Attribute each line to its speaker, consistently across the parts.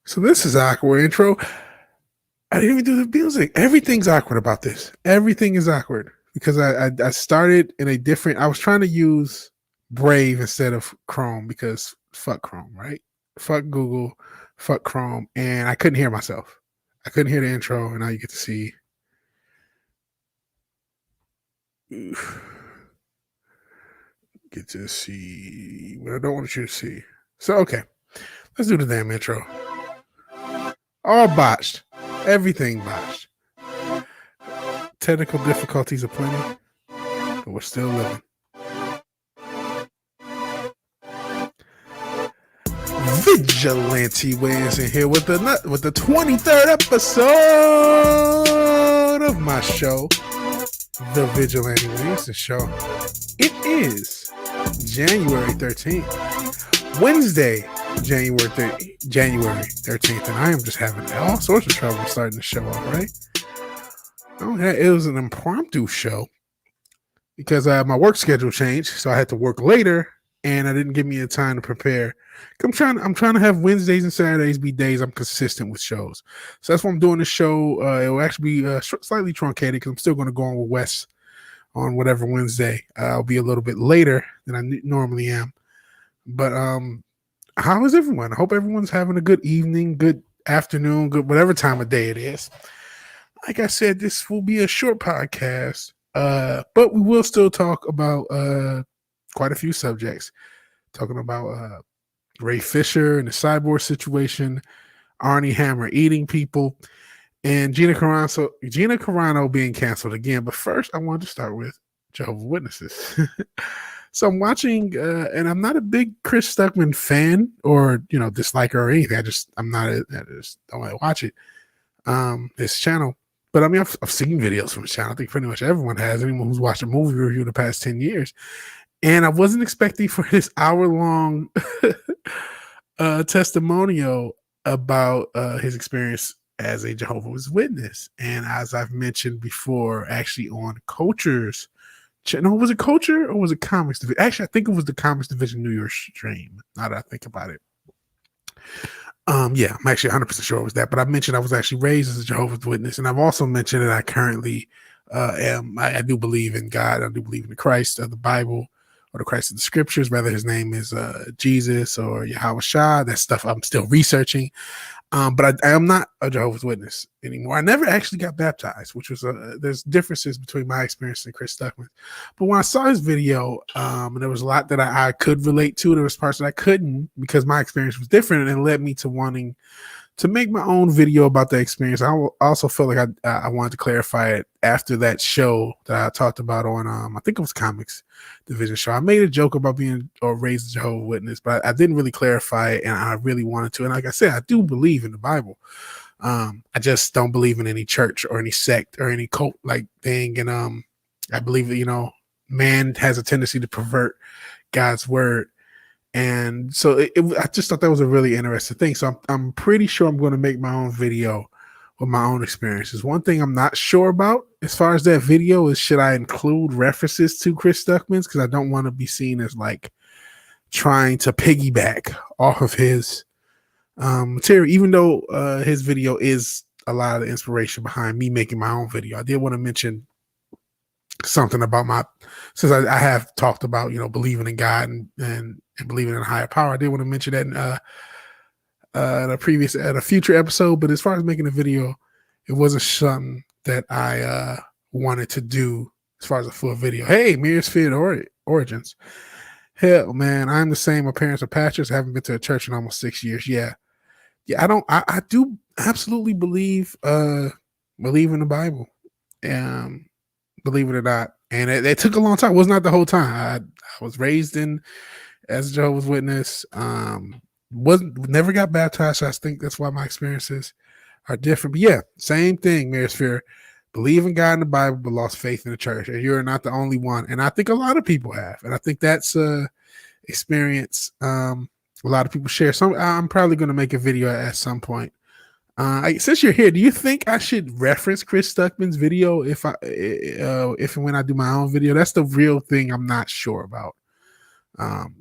Speaker 1: So this is awkward intro. I didn't even do the music. Everything's awkward about this. Everything is awkward because I started in a different. I was trying to use Brave instead of Chrome because fuck Chrome, right? Fuck Google, fuck Chrome, and I couldn't hear myself. I couldn't hear the intro, and now you get to see. Get to see what I don't want you to see. So okay, let's do the damn intro. All botched. Everything botched. Technical difficulties aplenty, but we're still living. Vigilante Williamson here with the 23rd episode of my show, The Vigilante Williamson Show. It is January 13th, Wednesday, January 13th, and I am just having all sorts of trouble starting the show off, right? Okay, it was an impromptu show because my work schedule changed, so I had to work later, and I didn't give me the time to prepare. I'm trying to have Wednesdays and Saturdays be days I'm consistent with shows, so that's why I'm doing this show. It will actually be slightly truncated because I'm still going to go on with Wes on whatever Wednesday. I'll be a little bit later than I normally am, but how is everyone? I hope everyone's having a good evening, good afternoon, good whatever time of day it is. Like I said, this will be a short podcast, but we will still talk about quite a few subjects. Talking about Ray Fisher and the cyborg situation, Arne Hammer eating people, and Gina Carano being canceled again. But first, I wanted to start with Jehovah's Witnesses. So I'm watching, and I'm not a big Chris Stuckman fan or disliker or anything. I just don't want to watch it. This channel, but I mean, I've seen videos from his channel. I think pretty much everyone has. Anyone who's watched a movie review the past 10 years, and I wasn't expecting for this hour-long testimonial about his experience as a Jehovah's Witness. And as I've mentioned before, actually on Culture's. No, was it Culture or was it Comics Division? Actually, I think it was the Comics Division New York stream. Now that I think about it. Yeah, I'm actually 100% sure it was that. But I mentioned I was actually raised as a Jehovah's Witness. And I've also mentioned that I currently I do believe in God. I do believe in the Christ of the Bible or the Christ of the Scriptures, whether his name is Jesus or Yahweh Shah. That stuff I'm still researching. But I am not a Jehovah's Witness anymore. I never actually got baptized, which was there's differences between my experience and Chris Stuckman. But when I saw his video, and there was a lot that I could relate to, there was parts that I couldn't because my experience was different, and it led me to wanting to make my own video about that experience. I also felt like I wanted to clarify it after that show that I talked about on I think it was Comics Division show. I made a joke about being or raised a Jehovah's Witness, but I didn't really clarify it, and I really wanted to. And like I said, I do believe in the Bible. I just don't believe in any church or any sect or any cult like thing. And I believe that man has a tendency to pervert God's word. And so I just thought that was a really interesting thing. So I'm pretty sure I'm going to make my own video with my own experiences. One thing I'm not sure about as far as that video is should I include references to Chris Stuckman's, because I don't want to be seen as like trying to piggyback off of his material, even though his video is a lot of the inspiration behind me making my own video. I did want to mention something about since I have talked about believing in God and believing in a higher power. I did want to mention that in a future episode, but as far as making a video, it wasn't something that I wanted to do as far as a full video. Hey, Mirrorsphere Origins. Hell, man, I'm the same. My parents are pastors. I haven't been to a church in almost 6 years. Yeah, I do absolutely believe in the Bible. Believe it or not. And it took a long time. It was not the whole time. I was raised as a Jehovah's Witness. Never got baptized. So I think that's why my experiences are different. But yeah, same thing, Mirrorsphere. Believe in God in the Bible, but lost faith in the church. And you're not the only one. And I think a lot of people have. And I think that's experience a lot of people share. So I'm probably going to make a video at some point. Since you're here, do you think I should reference Chris Stuckman's video if and when I do my own video? That's the real thing I'm not sure about.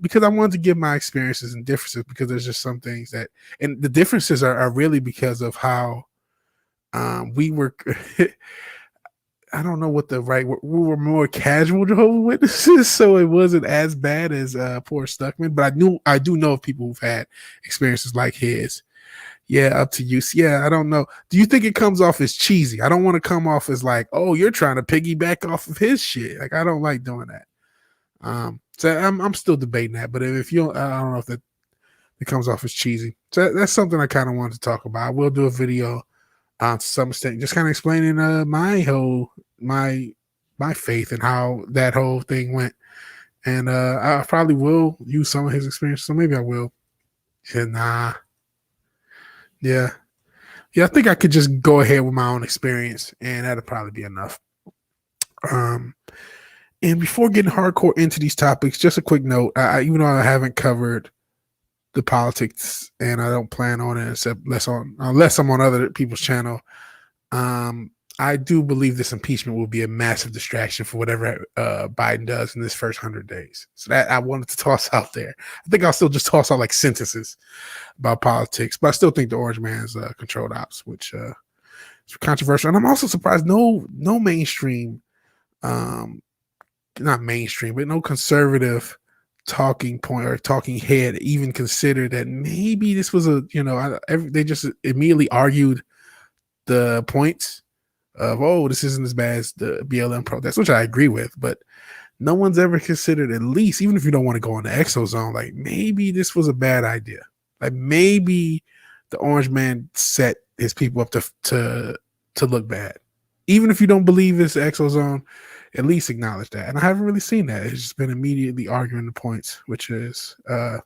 Speaker 1: because I wanted to give my experiences and differences, because there's just some things that, and the differences are really because of how we were. I don't know what the right word. We were more casual Jehovah's Witnesses, so it wasn't as bad as poor Stuckman. But I do know of people who've had experiences like his. Yeah, up to you. Yeah, I don't know. Do you think it comes off as cheesy? I don't want to come off as like, oh, you're trying to piggyback off of his shit. Like, I don't like doing that. So I'm still debating that. But if you, I don't know if that it comes off as cheesy. So that's something I kind of wanted to talk about. I will do a video to some extent, just kind of explaining my faith and how that whole thing went. And I probably will use some of his experience. So maybe I will. Yeah, yeah. I think I could just go ahead with my own experience, and that'll probably be enough. And before getting hardcore into these topics, just a quick note. Even though I haven't covered the politics, and I don't plan on it unless I'm on other people's channel, I do believe this impeachment will be a massive distraction for whatever Biden does in this first 100 days. So that I wanted to toss out there. I think I'll still just toss out like sentences about politics, but I still think the Orange Man's controlled ops, which is controversial. And I'm also surprised no mainstream, not mainstream, but no conservative talking point or talking head even considered that maybe this was they just immediately argued the points of, oh, this isn't as bad as the BLM protest, which I agree with, but no one's ever considered, at least, even if you don't want to go in the exozone, like maybe this was a bad idea. Like maybe the Orange Man set his people up to look bad. Even if you don't believe it's the exozone, at least acknowledge that. And I haven't really seen that. It's just been immediately arguing the points, which is a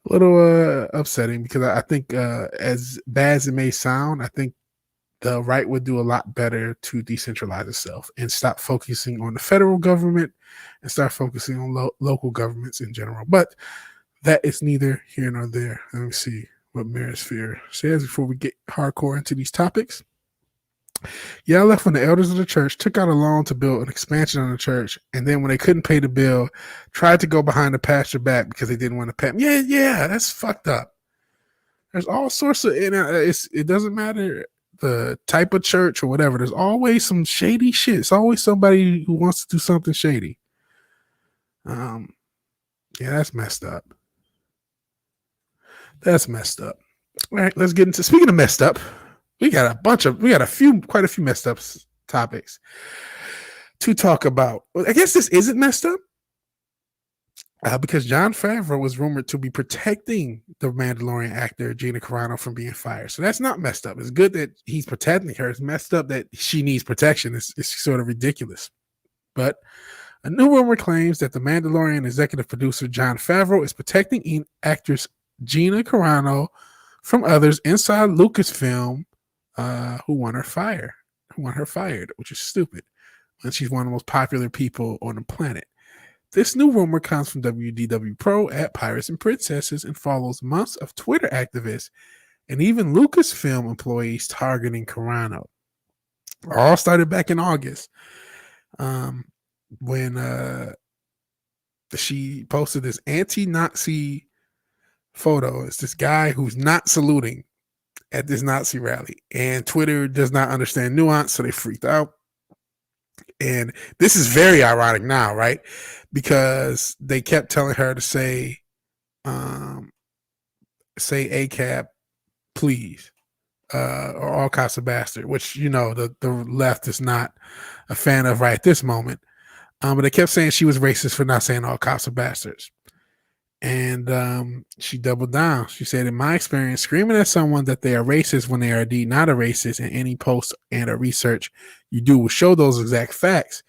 Speaker 1: little upsetting, because I think as bad as it may sound, I think the right would do a lot better to decentralize itself and stop focusing on the federal government and start focusing on local governments in general. But that is neither here nor there. Let me see what Merisphere says before we get hardcore into these topics. Yeah, I left when the elders of the church took out a loan to build an expansion on the church, and then when they couldn't pay the bill, tried to go behind the pastor back because they didn't want to pay him. Yeah, that's fucked up. There's all sorts of, it doesn't matter the type of church or whatever. There's always some shady shit. It's always somebody who wants to do something shady. Yeah, that's messed up. That's messed up. All right, let's get into, speaking of messed up, quite a few messed up topics to talk about. Well, I guess this isn't messed up because Jon Favreau was rumored to be protecting the Mandalorian actor Gina Carano from being fired. So that's not messed up. It's good that he's protecting her. It's messed up that she needs protection. It's sort of ridiculous. But a new rumor claims that the Mandalorian executive producer Jon Favreau is protecting actress Gina Carano from others inside Lucasfilm who want her fired, which is stupid. And she's one of the most popular people on the planet. This new rumor comes from WDW Pro at Pirates and Princesses and follows months of Twitter activists and even Lucasfilm employees targeting Carano. All started back in August when she posted this anti-Nazi photo. It's this guy who's not saluting at this Nazi rally, and Twitter does not understand nuance, so they freaked out. And this is very ironic now, right? Because they kept telling her to say ACAB, please, or all cops are bastard, which, the left is not a fan of right at this moment. But they kept saying she was racist for not saying all cops are bastards. And she doubled down. She said, in my experience, screaming at someone that they are racist when they are indeed not a racist in any post and or research you do will show those exact facts.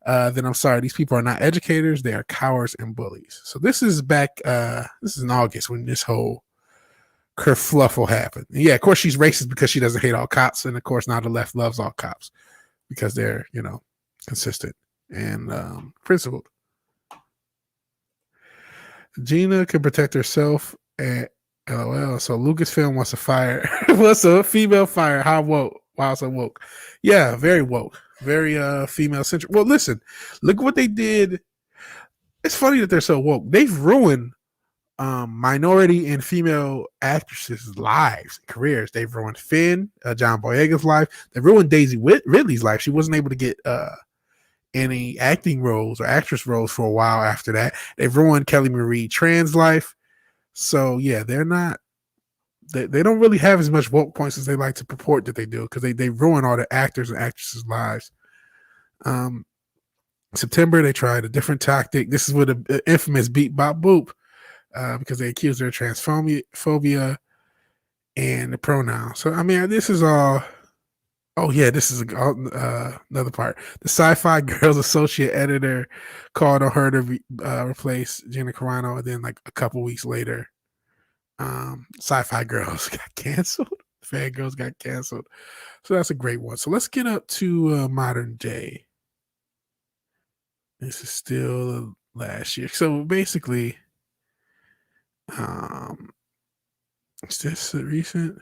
Speaker 1: Then I'm sorry, these people are not educators. They are cowards and bullies. So this is back, this is in August when this whole kerfluffle happened. And yeah, of course she's racist because she doesn't hate all cops. And of course now the left loves all cops because they're, consistent and principled. Gina can protect herself at LOL. So Lucasfilm wants to fire. What's a female fire? How woke? Wow, so woke. Yeah, very woke. Very female centric. Well, listen, look what they did It's funny that they're so woke. They've ruined minority and female actresses' lives and careers. They've ruined Finn, John Boyega's life. They ruined Daisy Ridley's life. She wasn't able to get any acting roles or actress roles for a while after that. They've ruined Kelly Marie Tran's life. So yeah, they're not. They don't really have as much woke points as they like to purport that they do, because they ruin all the actors and actresses' lives. September, they tried a different tactic. This is with the infamous Beat Bop Boop, because they accused her of transphobia and the pronoun. So I mean, this is all. Oh yeah, this is another part. The Sci-Fi Girls associate editor called on her to replace Gina Carano, and then like a couple weeks later, Sci-Fi Girls got canceled. Fangirls got canceled. So that's a great one. So let's get up to modern day. This is still last year. So basically, is this recent?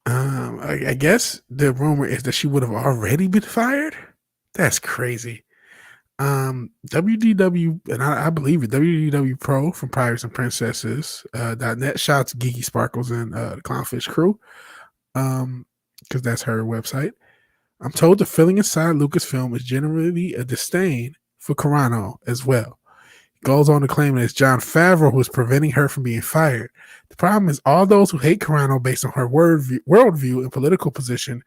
Speaker 1: I guess the rumor is that she would have already been fired. That's crazy. WDW, and I believe it, WDW Pro from Pirates and Princesses, .net, shouts Geeky Sparkles and the Clownfish crew, because that's her website. I'm told the feeling inside Lucasfilm is generally a disdain for Carano as well. He goes on to claim that it's Jon Favreau who is preventing her from being fired. The problem is all those who hate Carano based on her worldview and political position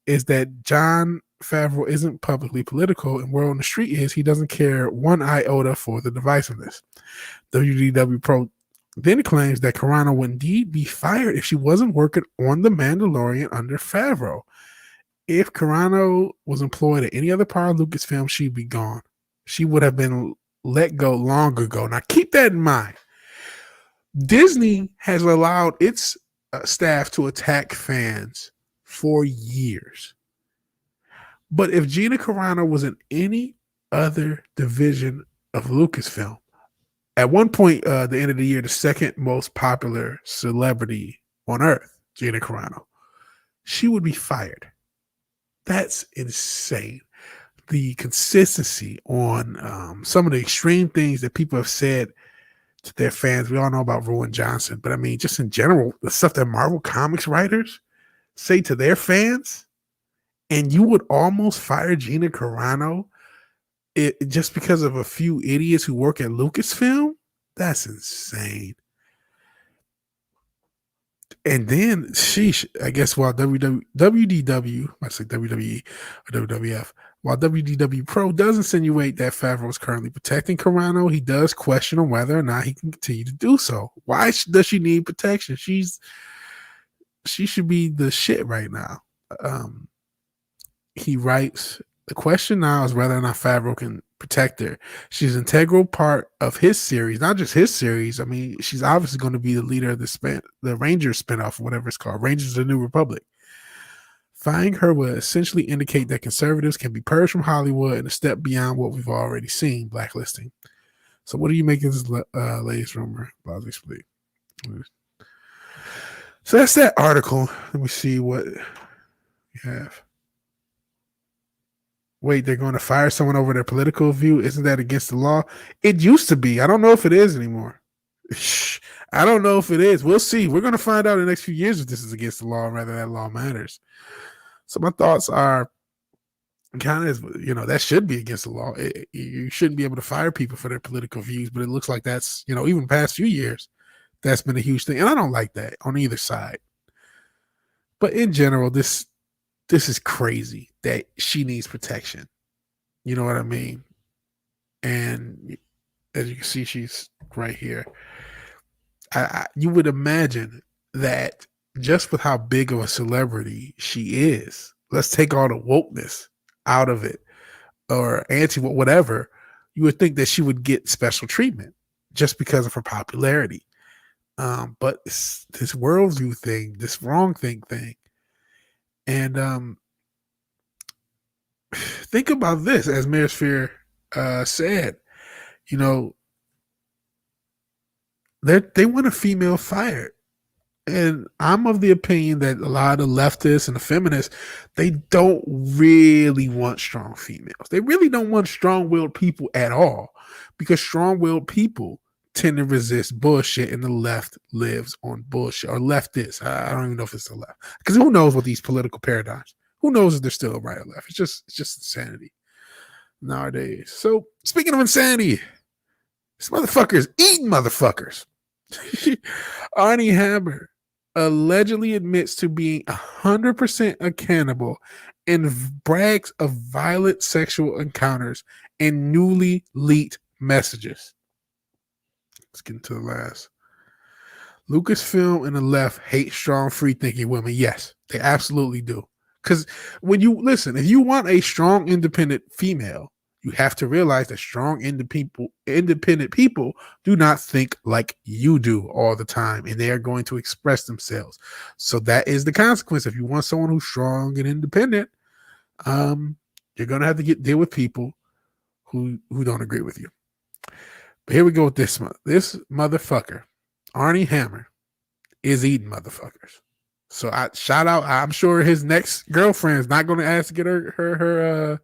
Speaker 1: is that Jon Favreau isn't publicly political, and word on the street is he doesn't care one iota for the divisiveness. WDW Pro then claims that Carano would indeed be fired if she wasn't working on The Mandalorian under Favreau. If Carano was employed at any other part of Lucasfilm, she'd be gone. She would have been let go long ago. Now, keep that in mind. Disney has allowed its staff to attack fans for years. But if Gina Carano was in any other division of Lucasfilm, at one point, the end of the year, the second most popular celebrity on Earth, Gina Carano, she would be fired. That's insane. The consistency on some of the extreme things that people have said to their fans. We all know about Ruin Johnson, but I mean, just in general, the stuff that Marvel Comics writers say to their fans, and you would almost fire Gina Carano just because of a few idiots who work at Lucasfilm? That's insane. And then, sheesh, I guess while WDW, I say WWE or WWF, while WDW Pro does insinuate that Favreau is currently protecting Carano, he does question on whether or not he can continue to do so. Why does she need protection? She should be the shit right now. He writes, the question now is whether or not Favreau can protect her. She's an integral part of his series, not just his series. I mean, she's obviously going to be the leader of the Rangers spinoff, whatever it's called, Rangers of the New Republic. Firing her would essentially indicate that conservatives can be purged from Hollywood and a step beyond what we've already seen, blacklisting. So what do you make of this latest rumor? So that's that article. Let me see what you have. Wait, they're going to fire someone over their political view? Isn't that against the law? It used to be. I don't know if it is anymore. I don't know if it is. We'll see. We're going to find out in the next few years if this is against the law, rather that law matters. So my thoughts are kind of, that should be against the law. You shouldn't be able to fire people for their political views, but it looks like that's, even the past few years, that's been a huge thing. And I don't like that on either side. But in general, this is crazy that she needs protection. You know what I mean? And as you can see, she's right here. You would imagine that just with how big of a celebrity she is, let's take all the wokeness out of it, or whatever, you would think that she would get special treatment just because of her popularity. But this worldview thing, this wrong thing, and think about this, as Mayor Sphere said, they want a female fired. And I'm of the opinion that a lot of the leftists and the feminists, they don't really want strong females. They really don't want strong-willed people at all, because strong-willed people tend to resist bullshit, and the left lives on bullshit, or leftists. I don't even know if it's the left, because who knows what these political paradigms? Who knows if they're still right or left? It's just insanity nowadays. So speaking of insanity, this motherfucker is eating motherfuckers. Arne Hammer allegedly admits to being 100% a cannibal and brags of violent sexual encounters and newly leaked messages. Let's get into the last. Lucasfilm and the left hate strong, free-thinking women. Yes, they absolutely do. Because when you listen, if you want a strong, independent female, you have to realize that strong, independent people do not think like you do all the time, and they are going to express themselves. So that is the consequence. If you want someone who's strong and independent, you're going to have to deal with people who don't agree with you. But here we go with this motherfucker, Arne Hammer, is eating motherfuckers. So I shout out. I'm sure his next girlfriend is not going to ask to get her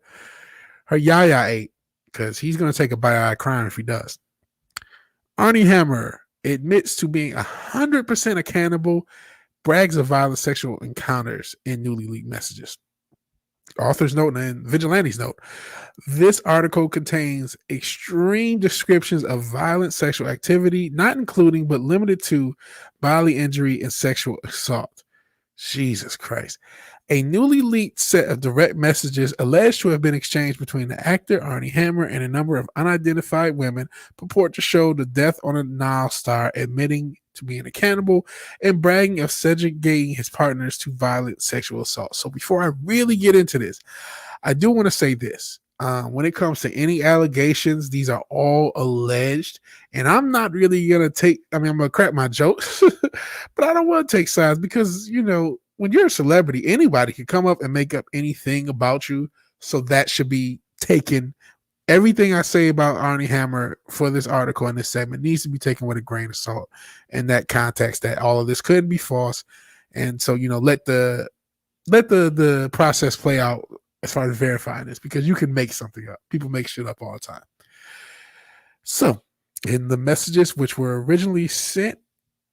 Speaker 1: yaya ate, because he's going to take a bite out of crying if he does. Arne Hammer admits to being 100% a cannibal, brags of violent sexual encounters in newly leaked messages. Author's note and Vigilante's note. This article contains extreme descriptions of violent sexual activity, not including but limited to bodily injury and sexual assault. Jesus Christ. A newly leaked set of direct messages alleged to have been exchanged between the actor Arne Hammer and a number of unidentified women purport to show the Death on a Nile star admitting to being a cannibal and bragging of subjugating his partners to violent sexual assault. So before I really get into this, I do want to say this. When it comes to any allegations, these are all alleged, and I'm not really going to I'm going to crack my jokes, but I don't want to take sides because, when you're a celebrity, anybody can come up and make up anything about you. So that should be taken. Everything I say about Arne Hammer for this article and this segment needs to be taken with a grain of salt in that context, that all of this could be false. And so, let the process play out as far as verifying this, because you can make something up. People make shit up all the time. So in the messages, which were originally sent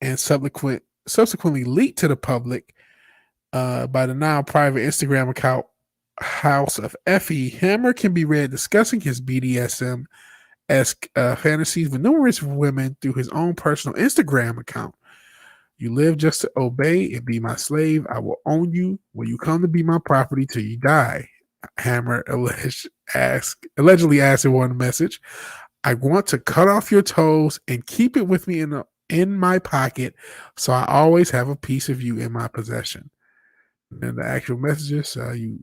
Speaker 1: and subsequently leaked to the public by the now private Instagram account House of Effie, Hammer can be read discussing his BDSM-esque fantasies with numerous women through his own personal Instagram account. You live just to obey and be my slave. I will own you. Will you come to be my property till you die? Hammer allegedly asked in one message. I want to cut off your toes and keep it with me in my pocket, so I always have a piece of you in my possession. And the actual messages, you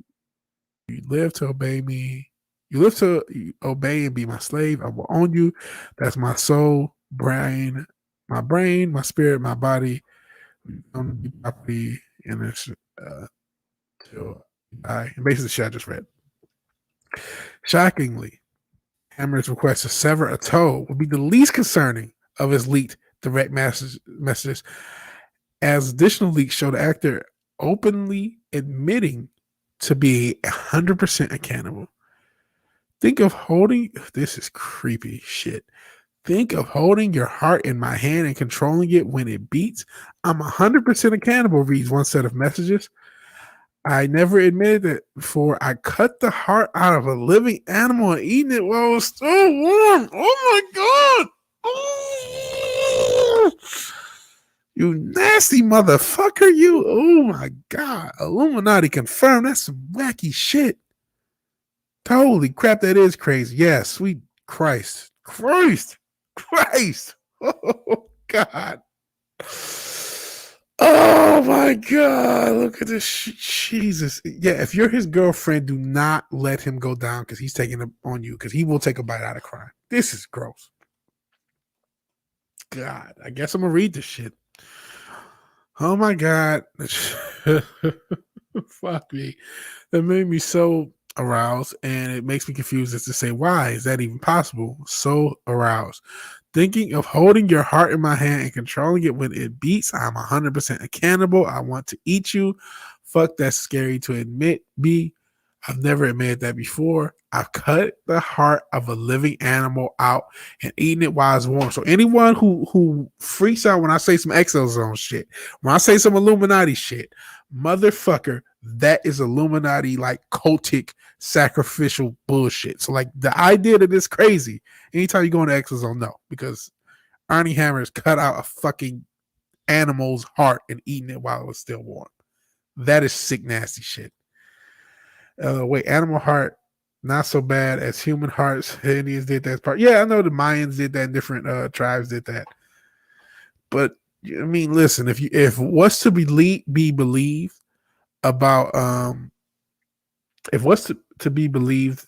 Speaker 1: live to obey me. You live to obey and be my slave. I will own you. That's my soul, my brain, my spirit, my body. Property in this till I basically shit I just read. Shockingly, Hammer's request to sever a toe would be the least concerning of his leaked direct messages, as additional leaks show the actor openly admitting to be 100% a cannibal. This is creepy shit. Think of holding your heart in my hand and controlling it when it beats. I'm 100% a cannibal, reads one set of messages. I never admitted that before. I cut the heart out of a living animal and eating it while it was still warm. Oh my God. Oh, you nasty motherfucker, you. Oh my God. Illuminati confirmed. That's some wacky shit. Holy crap, that is crazy. Yeah, sweet Christ. Oh God. Oh my God. Look at this. Jesus. Yeah, if you're his girlfriend, do not let him go down because he's taking it on you, because he will take a bite out of crime. This is gross. God, I guess I'm going to read this shit. Oh my God. Fuck me. That made me so aroused, and it makes me confused as to say, why is that even possible? So aroused. Thinking of holding your heart in my hand and controlling it when it beats, I'm 100% a cannibal. I want to eat you. Fuck, that's scary to admit. B, I've never admitted that before. I've cut the heart of a living animal out and eaten it while it's warm. So anyone who freaks out when I say some exozone shit, when I say some Illuminati shit, motherfucker, that is Illuminati like cultic sacrificial bullshit. So like the idea that it's crazy. Anytime you go into exozone, no, because Arnie Hammer's cut out a fucking animal's heart and eaten it while it was still warm. That is sick, nasty shit. Wait, animal heart, not so bad as human hearts. Indians did that part. Yeah, I know the Mayans did that, and different tribes did that. But I mean, listen, if what's to be believed about if what's to be believed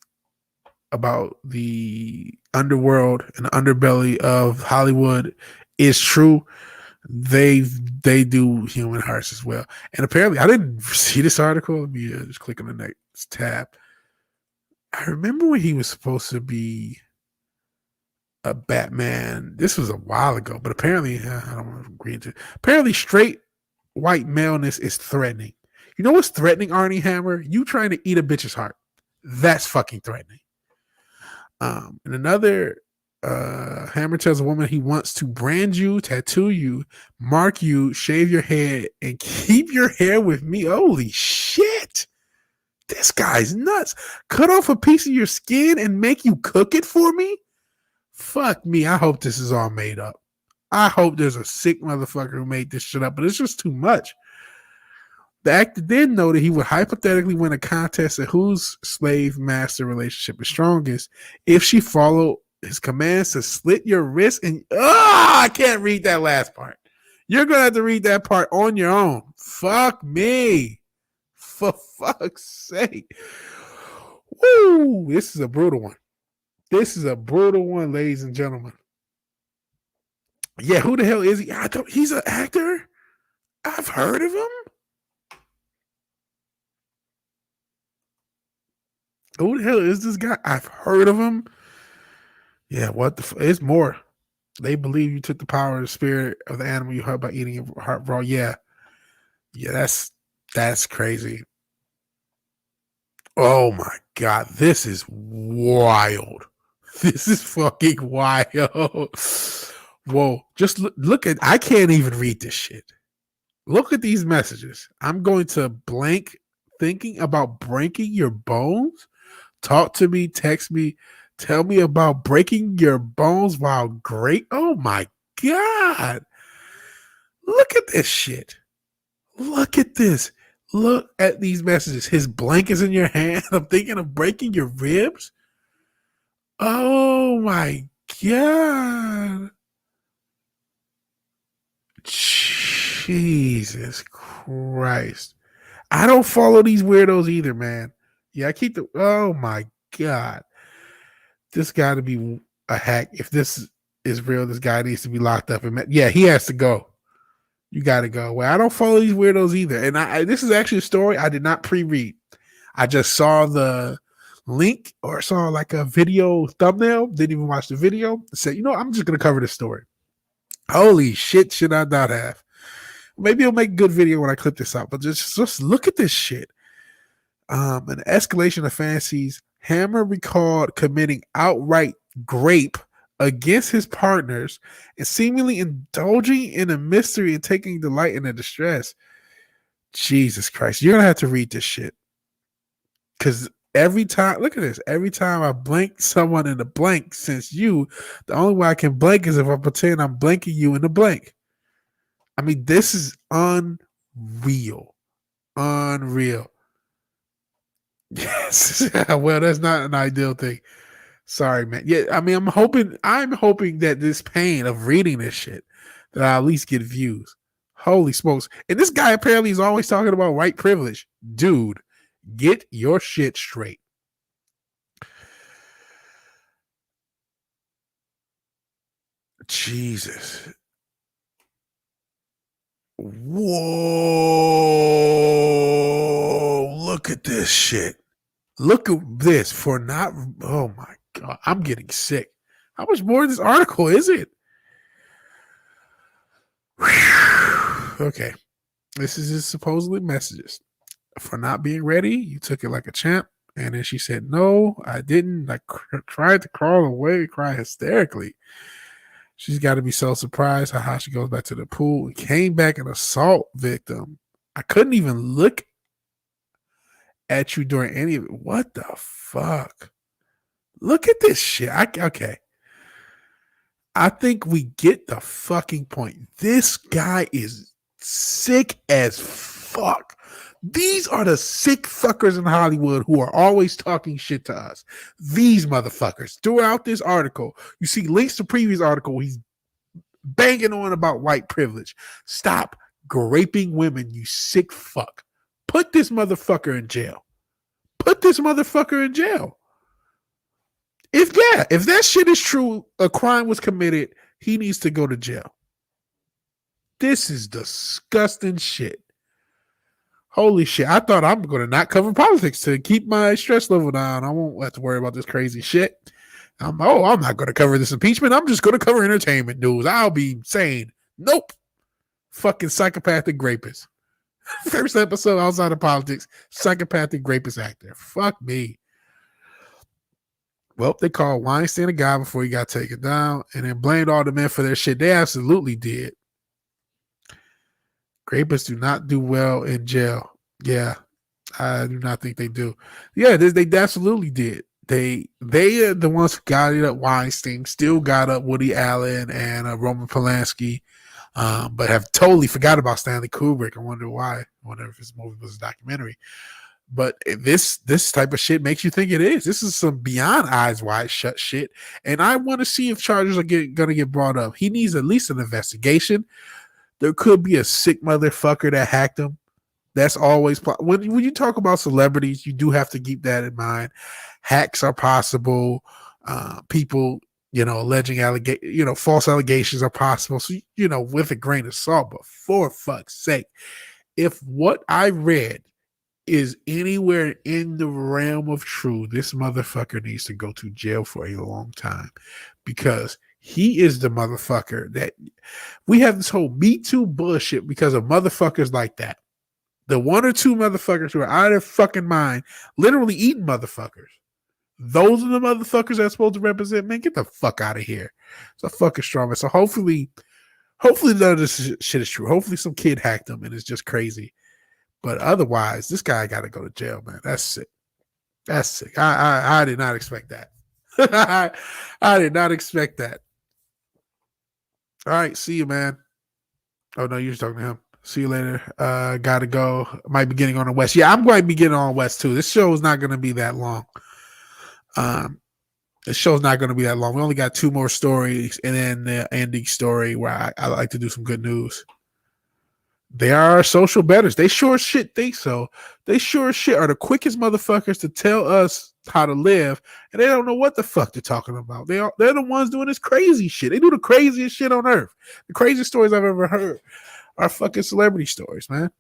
Speaker 1: about the underworld and the underbelly of Hollywood is true, they do human hearts as well. And apparently, I didn't see this article. Let me just click on the next tab. I remember when he was supposed to be a Batman. This was a while ago, but apparently, I don't want to agree into it. Apparently, straight white maleness is threatening. You know what's threatening, Arnie Hammer? You trying to eat a bitch's heart. That's fucking threatening. And another Hammer tells a woman he wants to brand you, tattoo you, mark you, shave your head, and keep your hair with me. Holy shit. This guy's nuts. Cut off a piece of your skin and make you cook it for me? Fuck me. I hope this is all made up. I hope there's a sick motherfucker who made this shit up, but it's just too much. The actor did know that he would hypothetically win a contest at whose slave-master relationship is strongest if she followed his commands to slit your wrist and... I can't read that last part. You're going to have to read that part on your own. Fuck me. For fuck's sake. Woo! This is a brutal one. This is a brutal one, ladies and gentlemen. Yeah, who the hell is he? He's an actor? I've heard of him. Who the hell is this guy? I've heard of him. Yeah, what the it's more. They believe you took the power of the spirit of the animal you hurt by eating your heart raw. Yeah. Yeah, that's crazy. Oh my God. This is wild. This is fucking wild. Whoa. Just look at, I can't even read this shit. Look at these messages. I'm going to blank thinking about breaking your bones. Talk to me, text me, tell me about breaking your bones while great. Oh my God. Look at this shit. Look at this. Look at these messages. His blanket's in your hand. I'm thinking of breaking your ribs. Oh my God. Jesus Christ. I don't follow these weirdos either, man. Yeah, I keep the... Oh my God. This got to be a hack. If this is real, this guy needs to be locked up. Yeah, he has to go. You got to go. Well, I don't follow these weirdos either. And this is actually a story I did not pre-read. I just saw the link or saw like a video thumbnail. Didn't even watch the video. Said, I'm just going to cover this story. Holy shit, should I not have? Maybe it'll make a good video when I clip this out. But just look at this shit. An escalation of fantasies. Hammer recalled committing outright grape against his partners and seemingly indulging in a mystery and taking delight in the distress. Jesus Christ. You're going to have to read this shit. Because every time, look at this, every time I blank someone in the blank, since the only way I can blank is if I pretend I'm blanking you in the blank. I mean, this is unreal. Unreal. Yes. Well, that's not an ideal thing. Sorry, man. Yeah, I mean, I'm hoping that this pain of reading this shit, that I at least get views. Holy smokes. And this guy apparently is always talking about white privilege. Dude, get your shit straight. Jesus. Whoa. Look at this shit. Look at this for not. Oh my God, I'm getting sick. How much more of this article is it? Okay, this is his supposedly messages. For not being ready, you took it like a champ. And then she said, no, I didn't. I tried to crawl away, cry hysterically. She's got to be so surprised how she goes back to the pool and came back an assault victim. I couldn't even look at you during any of it. What the fuck? Look at this shit. Okay. I think we get the fucking point. This guy is sick as fuck. These are the sick fuckers in Hollywood who are always talking shit to us. These motherfuckers. Throughout this article, you see links to previous article. He's banging on about white privilege. Stop raping women, you sick fuck. Put this motherfucker in jail. Put this motherfucker in jail. If that shit is true, a crime was committed, he needs to go to jail. This is disgusting shit. Holy shit. I thought I'm going to not cover politics to keep my stress level down. I won't have to worry about this crazy shit. I'm not going to cover this impeachment. I'm just going to cover entertainment news. I'll be saying, nope. Fucking psychopathic rapist. First episode outside of politics, psychopathic rapist actor. Fuck me. Well, they called Weinstein a guy before he got taken down and then blamed all the men for their shit. They absolutely did. Rapists do not do well in jail. Yeah, I do not think they do. Yeah, they absolutely did. They are the ones who got it up Weinstein, still got up Woody Allen and Roman Polanski, but have totally forgot about Stanley Kubrick. I wonder why. I wonder if his movie was a documentary. But this type of shit makes you think it is. This is some beyond eyes wide shut shit. And I want to see if charges are going to get brought up. He needs at least an investigation. There could be a sick motherfucker that hacked him. That's always when you talk about celebrities, you do have to keep that in mind. Hacks are possible. People, alleging false allegations are possible. So, with a grain of salt. But for fuck's sake, if what I read is anywhere in the realm of true, this motherfucker needs to go to jail for a long time because he is the motherfucker that we have this whole Me Too bullshit because of motherfuckers like that. The one or two motherfuckers who are out of their fucking mind, literally eating motherfuckers. Those are the motherfuckers that's supposed to represent. Man, get the fuck out of here. It's a fucking strong. So hopefully none of this shit is true. Hopefully some kid hacked him and it's just crazy. But otherwise, this guy got to go to jail, man. That's sick. That's sick. I did not expect that. I did not expect that. All right, see you, man. Oh, no, you're just talking to him. See you later. Gotta go. Might be getting on the West. Yeah, I'm going to be getting on West, too. This show is not going to be that long. The show's not going to be that long. We only got 2 more stories and then the ending story where I like to do some good news. They are social betters. They sure as shit think so. They sure as shit are the quickest motherfuckers to tell us how to live, and they don't know what the fuck they're talking about. They're the ones doing this crazy shit. They do the craziest shit on earth. The craziest stories I've ever heard are fucking celebrity stories, man.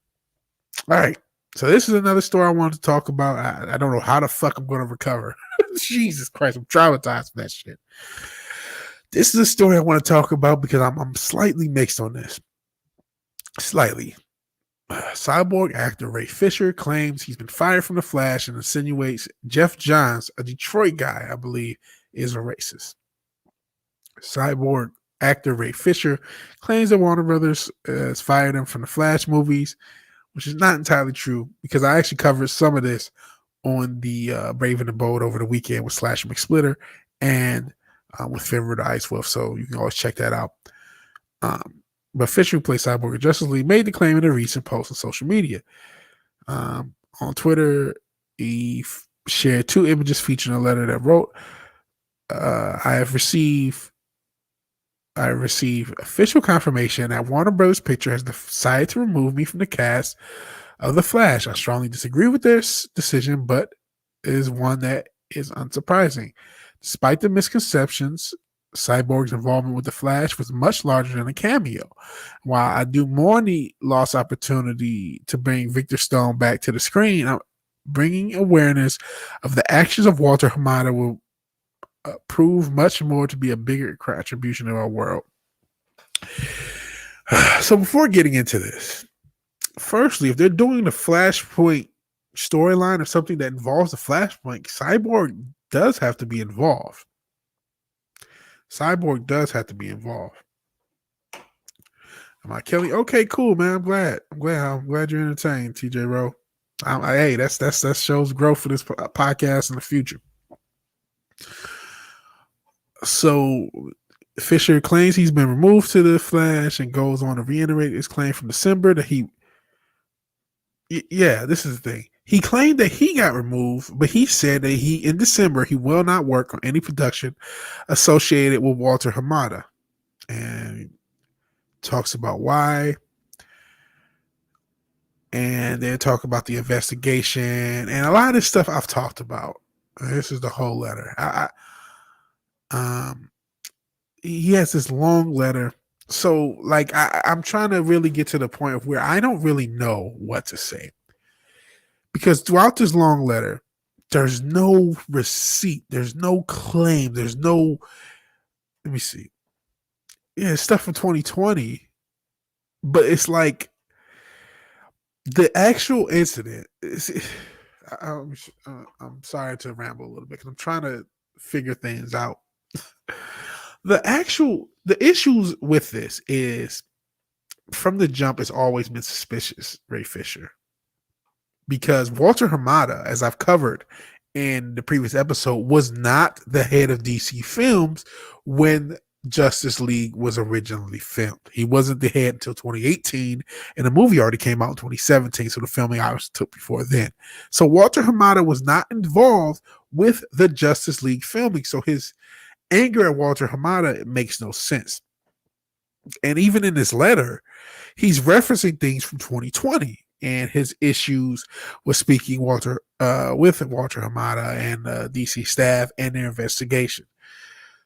Speaker 1: All right. So this is another story I wanted to talk about. I don't know how the fuck I'm going to recover. Jesus Christ, I'm traumatized for that shit. This is a story I want to talk about because I'm slightly mixed on this. Slightly. Cyborg actor Ray Fisher claims he's been fired from The Flash and insinuates Jeff Johns, a Detroit guy, I believe, is a racist. Cyborg actor Ray Fisher claims that Warner Brothers has fired him from the Flash movies, which is not entirely true because I actually covered some of this on the Brave and the Bold over the weekend with Slash McSplitter and with Fenrir the Ice Wolf, so you can always check that out. But Fisher, who plays Cyborg in Justice League, made the claim in a recent post on social media. On Twitter, he shared 2 images featuring a letter that wrote, I receive official confirmation that Warner Bros. Pictures has decided to remove me from the cast of The Flash. I strongly disagree with this decision, but it is one that is unsurprising. Despite the misconceptions, Cyborg's involvement with The Flash was much larger than a cameo. While I do mourn the lost opportunity to bring Victor Stone back to the screen, Bringing awareness of the actions of Walter Hamada will prove much more to be a bigger contribution to our world. So before getting into this, firstly, if they're doing the Flashpoint storyline or something that involves the Flashpoint, Cyborg does have to be involved. Cyborg does have to be involved. Am I Kelly? Okay, cool, man. I'm glad you're entertained, TJ Rowe. Hey, that shows growth for this podcast in the future. So Fisher claims he's been removed to the Flash and goes on to reiterate his claim from December that this is the thing. He claimed that he got removed, but he said that in December he will not work on any production associated with Walter Hamada, and talks about why. And then talk about the investigation and a lot of this stuff I've talked about. This is the whole letter. He has this long letter. So like I'm trying to really get to the point of where I don't really know what to say. Because throughout this long letter, there's no receipt, there's no claim, there's no, let me see. Yeah, it's stuff from 2020. But it's like the actual incident is, I'm sorry to ramble a little bit because I'm trying to figure things out. The issues with this is from the jump, it's always been suspicious, Ray Fisher. Because Walter Hamada, as I've covered in the previous episode, was not the head of DC Films when Justice League was originally filmed. He wasn't the head until 2018, and the movie already came out in 2017, so the filming obviously took before then. So Walter Hamada was not involved with the Justice League filming, so his anger at Walter Hamada makes no sense. And even in this letter, he's referencing things from 2020 and his issues with speaking with Walter Hamada and DC staff and their investigation.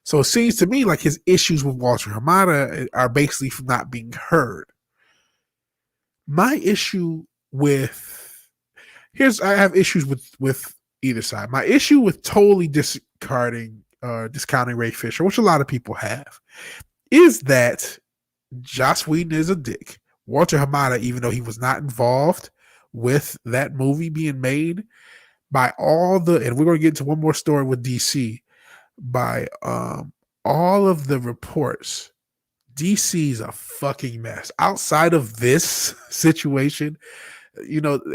Speaker 1: So it seems to me like his issues with Walter Hamada are basically from not being heard. My issue I have issues with either side. My issue with totally discounting Ray Fisher, which a lot of people have, is that Joss Whedon is a dick. Walter Hamada, even though he was not involved with that movie being made, by all the, and we're going to get into one more story with DC, by all of the reports, DC's a fucking mess. Outside of this situation,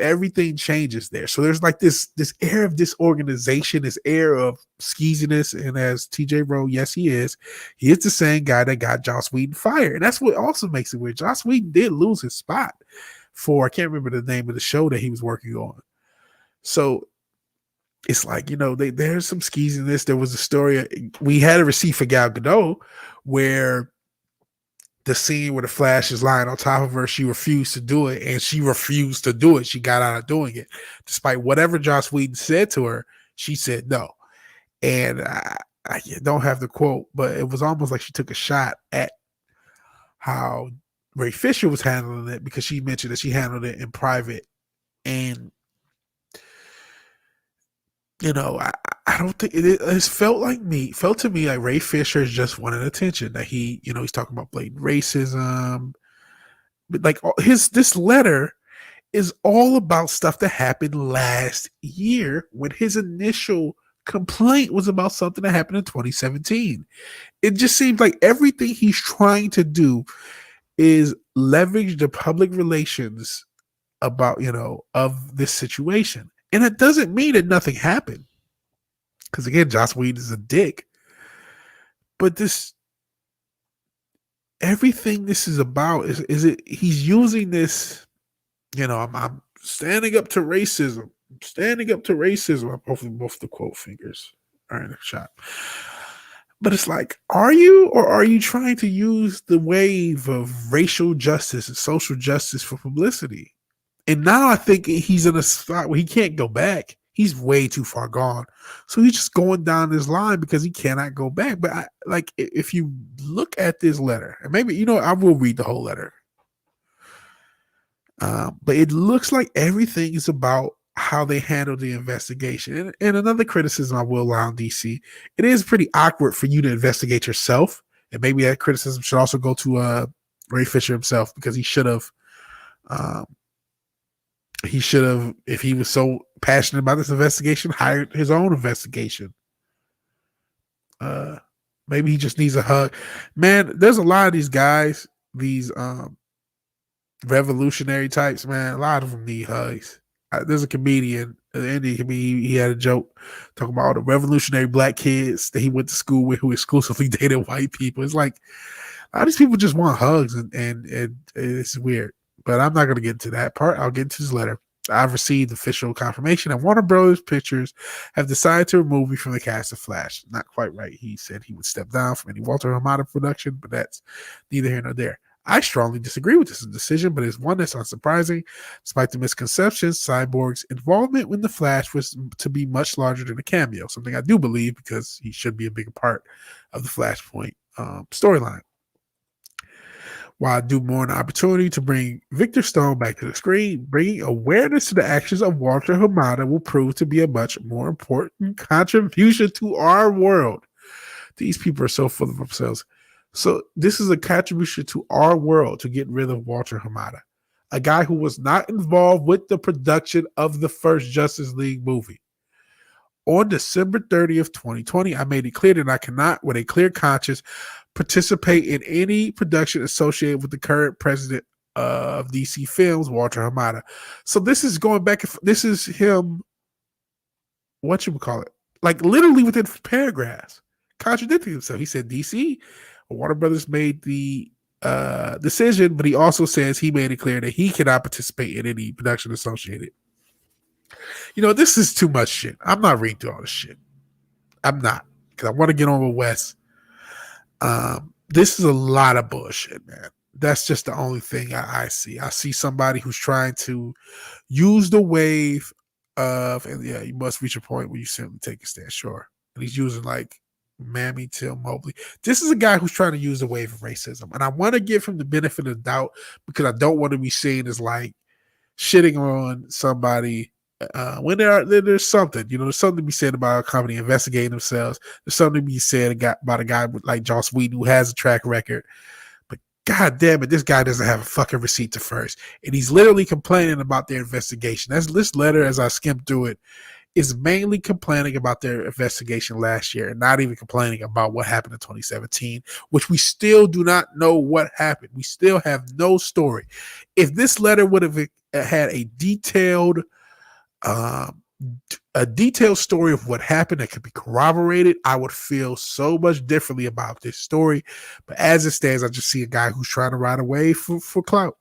Speaker 1: everything changes there. So there's like this air of disorganization, this air of skeeziness. And as TJ Rowe, yes, he is the same guy that got Joss Whedon fired. And that's what also makes it weird. Joss Whedon did lose his spot for, I can't remember the name of the show that he was working on. So it's like, there's some skeeziness. There was a story, we had a receipt for Gal Gadot where the scene where the Flash is lying on top of her, she refused to do it, and she refused to do it. She got out of doing it. Despite whatever Joss Whedon said to her, she said no. And I don't have the quote, but it was almost like she took a shot at how Ray Fisher was handling it, because she mentioned that she handled it in private. And, I don't think it's felt to me like Ray Fisher is just wanting attention, that he's talking about blatant racism, but like this letter is all about stuff that happened last year when his initial complaint was about something that happened in 2017. It just seems like everything he's trying to do is leverage the public relations about, of this situation. And it doesn't mean that nothing happened. Because again, Joss Whedon is a dick. But everything this is about he's using this, I'm standing up to racism. I'm standing up to racism. I'm hopefully both the quote fingers are in the shot. But it's like, are you, or are you trying to use the wave of racial justice and social justice for publicity? And now I think he's in a spot where he can't go back. He's way too far gone. So he's just going down this line because he cannot go back. But if you look at this letter, and maybe, I will read the whole letter. But it looks like everything is about how they handled the investigation. And another criticism I will allow on DC, it is pretty awkward for you to investigate yourself. And maybe that criticism should also go to Ray Fisher himself, because um, he should have, if he was so passionate about this investigation, hired his own investigation. Maybe he just needs a hug. Man, there's a lot of these guys, these revolutionary types, man. A lot of them need hugs. There's a comedian, an Indian comedian, he had a joke talking about all the revolutionary black kids that he went to school with who exclusively dated white people. It's like, a lot of these people just want hugs, and it's weird. But I'm not going to get into that part. I'll get into his letter. I've received official confirmation that Warner Brothers Pictures have decided to remove me from the cast of Flash. Not quite right. He said he would step down from any Walter Hamada production, but that's neither here nor there. I strongly disagree with this decision, but it's one that's unsurprising. Despite the misconceptions, Cyborg's involvement in The Flash was to be much larger than a cameo, something I do believe, because he should be a bigger part of the Flashpoint storyline. While I do mourn the opportunity to bring Victor Stone back to the screen, bringing awareness to the actions of Walter Hamada will prove to be a much more important contribution to our world. These people are so full of themselves. So this is a contribution to our world to get rid of Walter Hamada, a guy who was not involved with the production of the first Justice League movie. On December 30th, 2020, I made it clear that I cannot, with a clear conscience, participate in any production associated with the current president of DC Films, Walter Hamada. So this is going back. This is him. What you would call it? Like literally within paragraphs, contradicting himself. He said DC, Warner Brothers made the decision, but he also says he made it clear that he cannot participate in any production associated. You know, this is too much shit. I'm not reading through all this shit. I'm not, because I want to get on with Wes. This is a lot of bullshit, man. That's just the only thing I see. I see somebody who's trying to use the wave of, and yeah, you must reach a point where you simply take a stand, sure. And he's using like Mammy Till Mobley. This is a guy who's trying to use the wave of racism. And I want to give him the benefit of the doubt, because I don't want to be seen as like shitting on somebody when there's something, you know, there's something to be said about a company investigating themselves. There's something to be said about a guy like Joss Whedon who has a track record. But god damn it, this guy doesn't have a fucking receipt to first. And he's literally complaining about their investigation. This letter, as I skimmed through it, is mainly complaining about their investigation last year and not even complaining about what happened in 2017, which we still do not know what happened. We still have no story. If this letter would have had a detailed story of what happened that could be corroborated, I would feel so much differently about this story. But as it stands, I just see a guy who's trying to ride away for clout.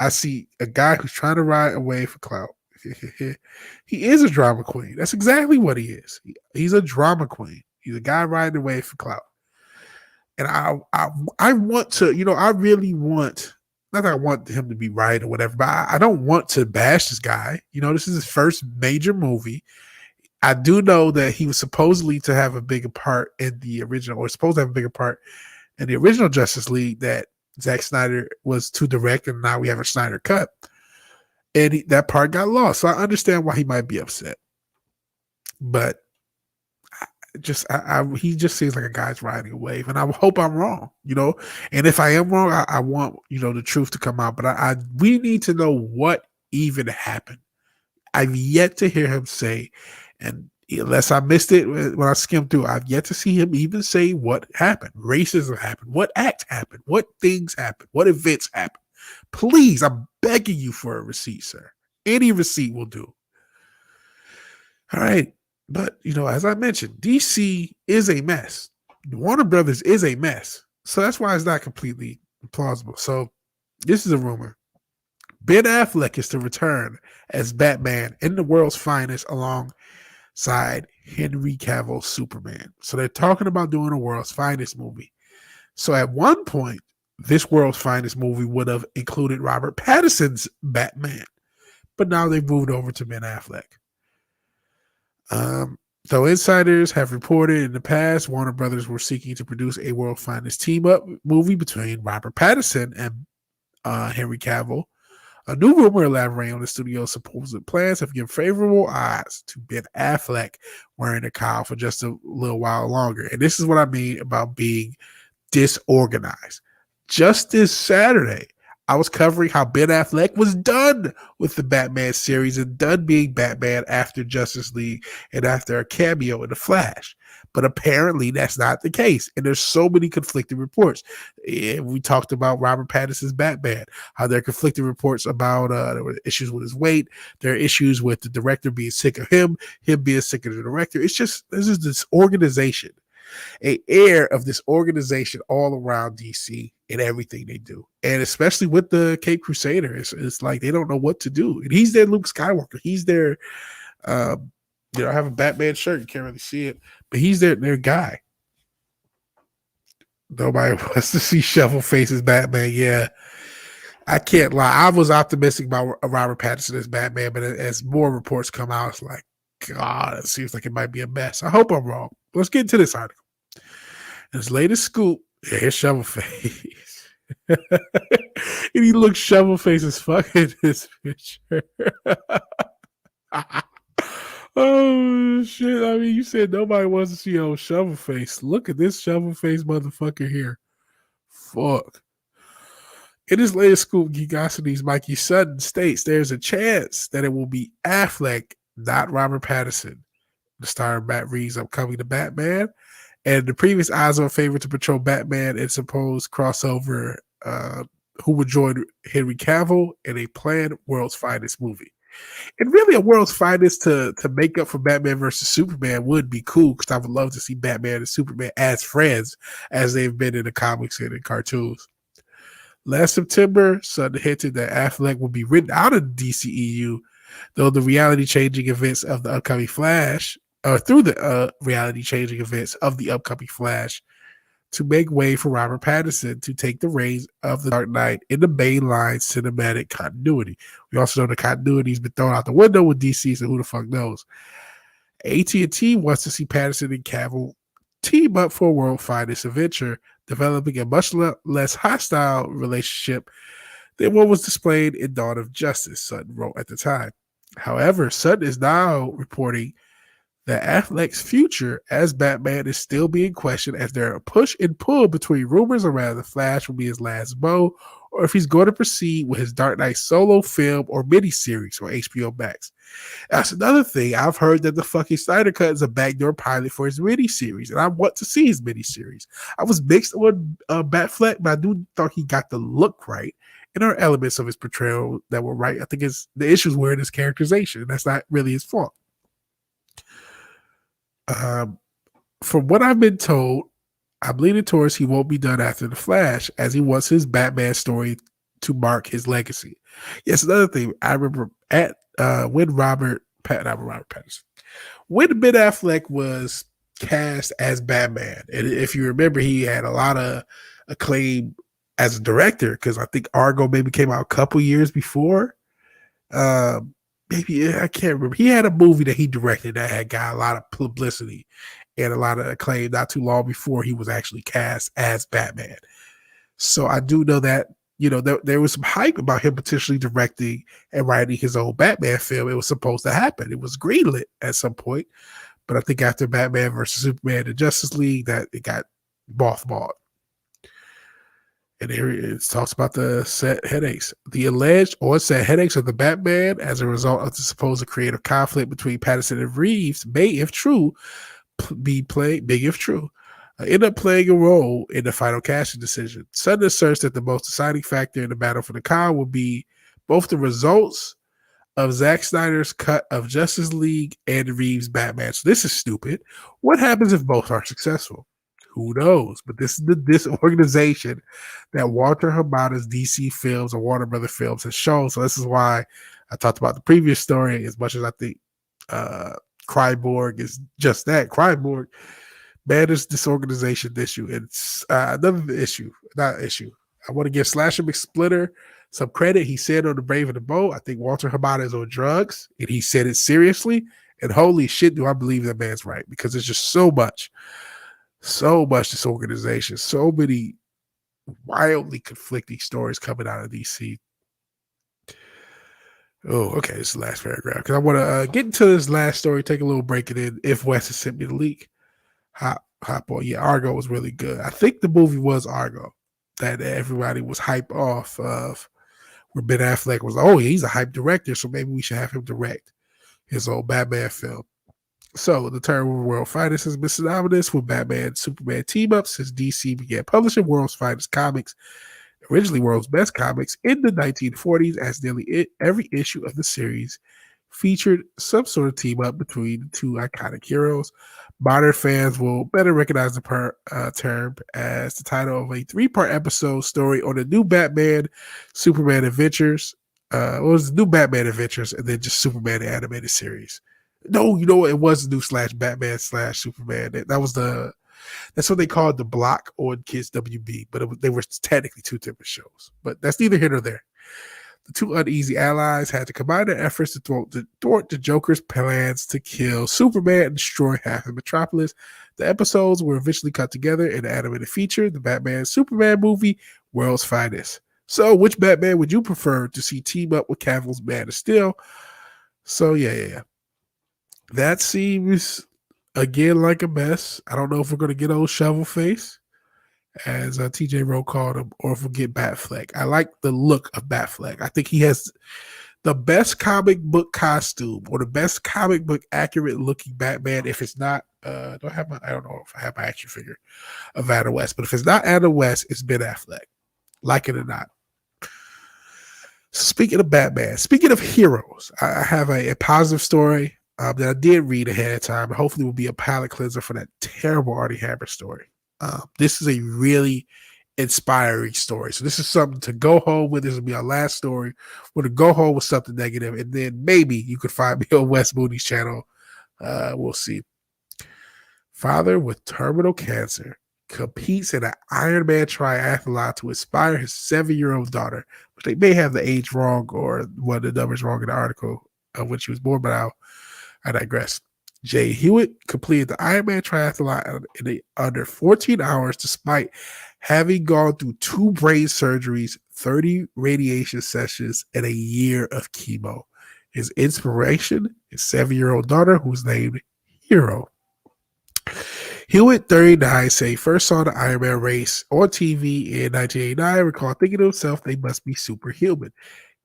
Speaker 1: I see a guy who's trying to ride away for clout. He is a drama queen. That's exactly what he is. He's a drama queen. He's a guy riding away for clout. And I want to, you know, I really want, not that I want him to be right or whatever, but I don't want to bash this guy. You know, this is his first major movie. I do know that he was supposedly to have a bigger part in the original, or supposed to have a bigger part in the original Justice League that Zack Snyder was to direct, and now we have a Snyder cut. And that part got lost. So I understand why he might be upset. But he just seems like a guy's riding a wave, and I hope I'm wrong, you know. And if I am wrong, I want, you know, the truth to come out. But we need to know what even happened. I've yet to hear him say, and unless I missed it when I skimmed through, I've yet to see him even say what happened. Racism happened. What act happened? What things happened? What events happened? Please, I'm begging you for a receipt, sir. Any receipt will do. All right. But, you know, as I mentioned, DC is a mess. Warner Brothers is a mess. So that's why it's not completely plausible. So this is a rumor. Ben Affleck is to return as Batman in the world's finest alongside Henry Cavill's Superman. So they're talking about doing a world's finest movie. So at one point, this world's finest movie would have included Robert Pattinson's Batman, but now they've moved over to Ben Affleck. Though insiders have reported in the past, Warner Brothers were seeking to produce a world's finest team-up movie between Robert Pattinson and Henry Cavill. A new rumor elaborating on the studio's supposed plans have given favorable odds to Ben Affleck wearing a cowl for just a little while longer. And this is what I mean about being disorganized. Just this Saturday, I was covering how Ben Affleck was done with the Batman series and done being Batman after Justice League and after a cameo in The Flash. But apparently that's not the case. And there's so many conflicting reports. We talked about Robert Pattinson's Batman, how there are conflicting reports about there were issues with his weight. There are issues with the director being sick of him being sick of the director. There's just this organization, a air of this organization all around DC in everything they do. And especially with the Cape Crusader, it's like they don't know what to do. And he's their Luke Skywalker. He's their I have a Batman shirt. You can't really see it, but he's their guy. Nobody wants to see Shovel Face's Batman. Yeah, I can't lie. I was optimistic about Robert Pattinson as Batman, but as more reports come out, it's like, God, it seems like it might be a mess. I hope I'm wrong. Let's get into this article. His latest scoop, here's Shovel Face. And he looks Shovel Face as fuck in this picture. Oh shit! I mean, you said nobody wants to see old Shovel Face. Look at this Shovel Face motherfucker here. Fuck. In his latest scoop, Geekosity's Mikey Sutton states there's a chance that it will be Affleck, not Robert Pattinson, the star of Matt Reeves' upcoming The Batman, and the previous eyes-on favorite to patrol Batman and supposed crossover, who would join Henry Cavill in a planned World's Finest movie. And really, a World's Finest to make up for Batman versus Superman would be cool, because I would love to see Batman and Superman as friends as they've been in the comics and in cartoons. Last September, Sutton hinted that Affleck would be written out of the DCEU, though the reality-changing events of the upcoming Flash, through the reality-changing events of the upcoming Flash, to make way for Robert Pattinson to take the reins of the Dark Knight in the mainline cinematic continuity. We also know the continuity's been thrown out the window with DC, so who the fuck knows? AT&T wants to see Pattinson and Cavill team up for a World Finest adventure, developing a much less hostile relationship than what was displayed in Dawn of Justice, Sutton wrote at the time. However, Sutton is now reporting that Affleck's future as Batman is still being questioned, as there are a push and pull between rumors around the Flash will be his last blow, or if he's going to proceed with his Dark Knight solo film or miniseries on HBO Max. That's another thing. I've heard that the fucking Snyder Cut is a backdoor pilot for his miniseries, and I want to see his miniseries. I was mixed on Batfleck, but I do thought he got the look right, and there are elements of his portrayal that were right. I think the issues were in his characterization, and that's not really his fault. From what I've been told, I'm leaning towards he won't be done after The Flash, as he wants his Batman story to mark his legacy. Yes, another thing I remember when when Ben Affleck was cast as Batman, and if you remember, he had a lot of acclaim as a director, because I think Argo maybe came out a couple years before. Maybe, I can't remember. He had a movie that he directed that had got a lot of publicity and a lot of acclaim not too long before he was actually cast as Batman. So I do know that, there was some hype about him potentially directing and writing his own Batman film. It was supposed to happen. It was greenlit at some point. But I think after Batman versus Superman and Justice League, that it got mothballed. And here it talks about the set headaches. The alleged on-set headaches of the Batman as a result of the supposed creative conflict between Pattinson and Reeves may, if true, end up playing a role in the final casting decision. Sutton asserts that the most deciding factor in the battle for the crown will be both the results of Zack Snyder's cut of Justice League and Reeves' Batman. So this is stupid. What happens if both are successful? Who knows? But this is this organization that Walter Hamada's DC Films or Warner Brother Films has shown. So this is why I talked about the previous story, as much as I think Cryborg is just that. Cryborg managed this organization issue. It's another issue, not issue. I want to give Slasher McSplitter some credit. He said on The Brave and the Bold, I think Walter Hamada is on drugs, and he said it seriously. And holy shit, do I believe that man's right, because there's just so much this organization, so many wildly conflicting stories coming out of DC. Oh, okay. This is the last paragraph because I want to get into this last story, take a little break, and then if Wes has sent me the leak, hop on. Yeah, Argo was really good. I think the movie was Argo that everybody was hype off of, where Ben Affleck was, oh, he's a hype director, so maybe we should have him direct his old Batman film. So the term World Finest has been synonymous with Batman and Superman team-ups since DC began publishing World's Finest comics, originally World's Best Comics, in the 1940s, as nearly every issue of the series featured some sort of team up between the two iconic heroes. Modern fans will better recognize the term as the title of a 3-part episode story on the new Batman Superman Adventures. It was the new Batman Adventures and then just Superman animated series. No, you know what? It was the new /Batman/Superman. That's what they called the block on Kids WB, but they were technically two different shows. But that's neither here nor there. The two uneasy allies had to combine their efforts to thwart the Joker's plans to kill Superman and destroy half of Metropolis. The episodes were eventually cut together in an animated feature, the Batman Superman movie, World's Finest. So, which Batman would you prefer to see team up with Cavill's Man of Steel? So, yeah. That seems, again, like a mess. I don't know if we're going to get old Shovel Face, as TJ Rowe called him, or if we'll get Batfleck. I like the look of Batfleck. I think he has the best comic book costume or the best comic book accurate looking Batman. If it's not, I don't know if I have my action figure of Adam West, but if it's not Adam West, it's Ben Affleck. Like it or not. Speaking of Batman, speaking of heroes, I have a positive story that I did read ahead of time, and hopefully will be a palate cleanser for that terrible Artie Hammer story. This is a really inspiring story. So this is something to go home with. This will be our last story. We're going to go home with something negative, and then maybe you could find me on Wes Moody's channel. We'll see. Father with terminal cancer competes in an Ironman triathlon to inspire his 7-year-old daughter, but they may have the age wrong or one of the numbers wrong in the article of when she was born, but I digress. Jay Hewitt completed the Ironman triathlon in under 14 hours despite having gone through 2 brain surgeries, 30 radiation sessions, and a year of chemo. His inspiration, his 7-year-old daughter, who's named Hero. Hewitt, 39, said he first saw the Ironman race on TV in 1989, recalled thinking to himself they must be superhuman.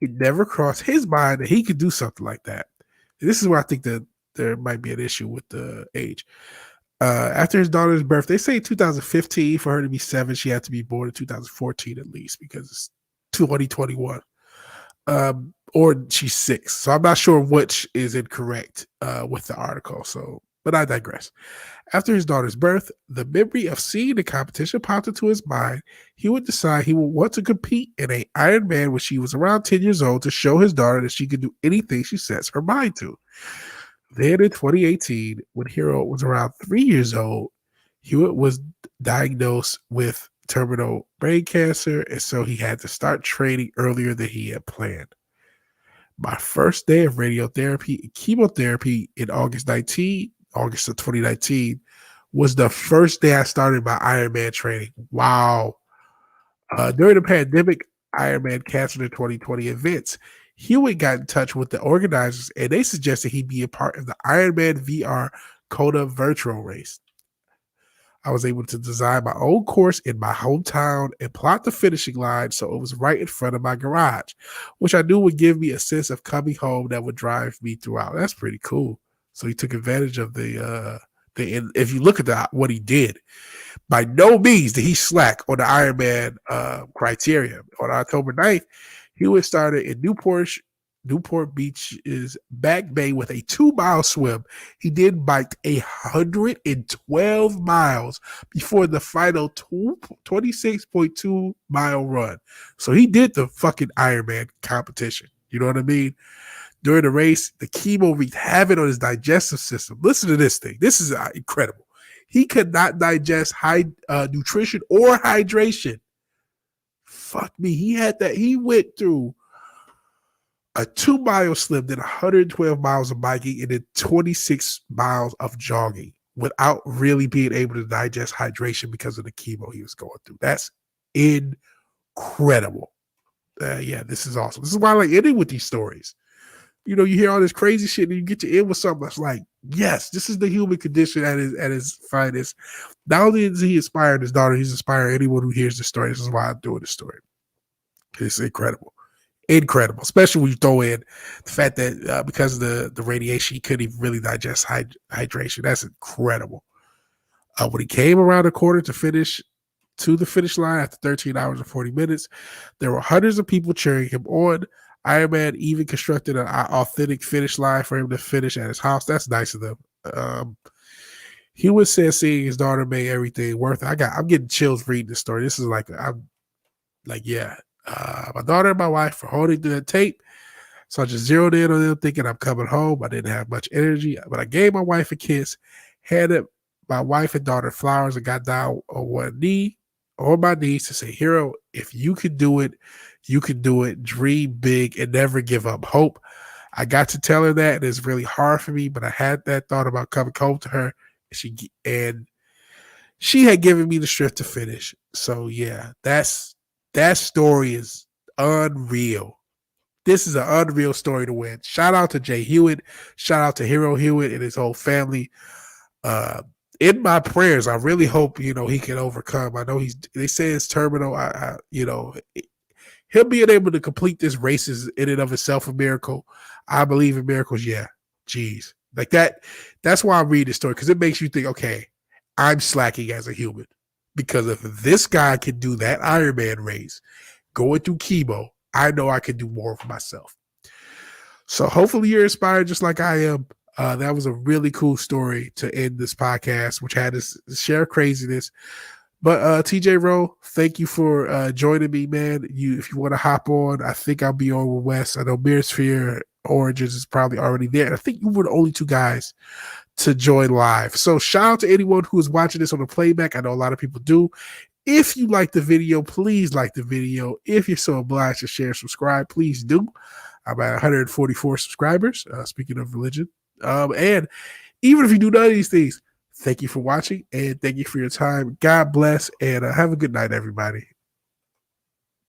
Speaker 1: It never crossed his mind that he could do something like that. And this is where I think that there might be an issue with the age. After his daughter's birth, they say 2015, for her to be 7, she had to be born in 2014 at least, because it's 2021. Or she's 6. So I'm not sure which is incorrect with the article. So, but I digress. After his daughter's birth, the memory of seeing the competition popped into his mind. He would decide he would want to compete in an Ironman when she was around 10 years old to show his daughter that she could do anything she sets her mind to. Then in 2018, when Hero was around 3 years old, Hewitt was diagnosed with terminal brain cancer, and so he had to start training earlier than he had planned. My first day of radiotherapy and chemotherapy in August of 2019, was the first day I started my Ironman training. Wow. During the pandemic Ironman Cancer 2020 events, Hewitt got in touch with the organizers, and they suggested he be a part of the Ironman VR Kona virtual race. I was able to design my own course in my hometown and plot the finishing line so it was right in front of my garage, which I knew would give me a sense of coming home that would drive me throughout. That's pretty cool. So he took advantage of the if you look at what he did, by no means did he slack on the Ironman criteria. On October 9th, Hewitt started in Newport Beach's Back Bay with a 2-mile swim. He then biked 112 miles before the final 26.2 mile run. So he did the fucking Ironman competition. You know what I mean? During the race, the chemo wreaked havoc on his digestive system. Listen to this thing. This is incredible. He could not digest high nutrition or hydration. Fuck me. He went through a 2-mile swim, then 112 miles of biking, and then 26 miles of jogging without really being able to digest hydration because of the chemo he was going through. That's incredible. Yeah, this is awesome. This is why I like ending with these stories. you hear all this crazy shit and you get to end with something that's like, yes, this is the human condition at its finest. Not only is he inspiring his daughter, he's inspiring anyone who hears the story. This is why I'm doing this story. It's incredible. Incredible, especially when you throw in the fact that because of the radiation, he couldn't even really digest hydration. That's incredible. When he came around the corner to the finish line after 13 hours and 40 minutes, there were hundreds of people cheering him on. Iron Man even constructed an authentic finish line for him to finish at his house. That's nice of them. Hewitt said seeing his daughter made everything worth it. I'm getting chills reading this story. This is my daughter and my wife were holding the tape. So I just zeroed in on them thinking I'm coming home. I didn't have much energy, but I gave my wife a kiss, handed my wife and daughter flowers, and got down on my knees to say, "Hero, if you can do it, you can do it. Dream big and never give up hope." I got to tell her that, and it's really hard for me, but I had that thought about coming home to her, and she had given me the strength to finish. So yeah, that story is unreal. This is an unreal story to win. Shout out to Jay Hewitt. Shout out to Hero Hewitt and his whole family. In my prayers, I really hope he can overcome. I know they say it's terminal. Him being able to complete this race is in and of itself a miracle. I believe in miracles. Yeah, geez, like that. That's why I read this story, because it makes you think, okay, I'm slacking as a human, because if this guy can do that Iron Man race, going through chemo, I know I can do more for myself. So hopefully you're inspired just like I am. That was a really cool story to end this podcast, which had us share craziness. But TJ Rowe, thank you for joining me, man. If you want to hop on, I think I'll be on with Wes. I know Mirrorsphere Origins is probably already there. And I think you were the only two guys to join live. So shout out to anyone who is watching this on the playback. I know a lot of people do. If you like the video, please like the video. If you're so obliged to share, subscribe, please do. I'm at 144 subscribers, speaking of religion. And even if you do none of these things, thank you for watching and thank you for your time. God bless, and have a good night, everybody.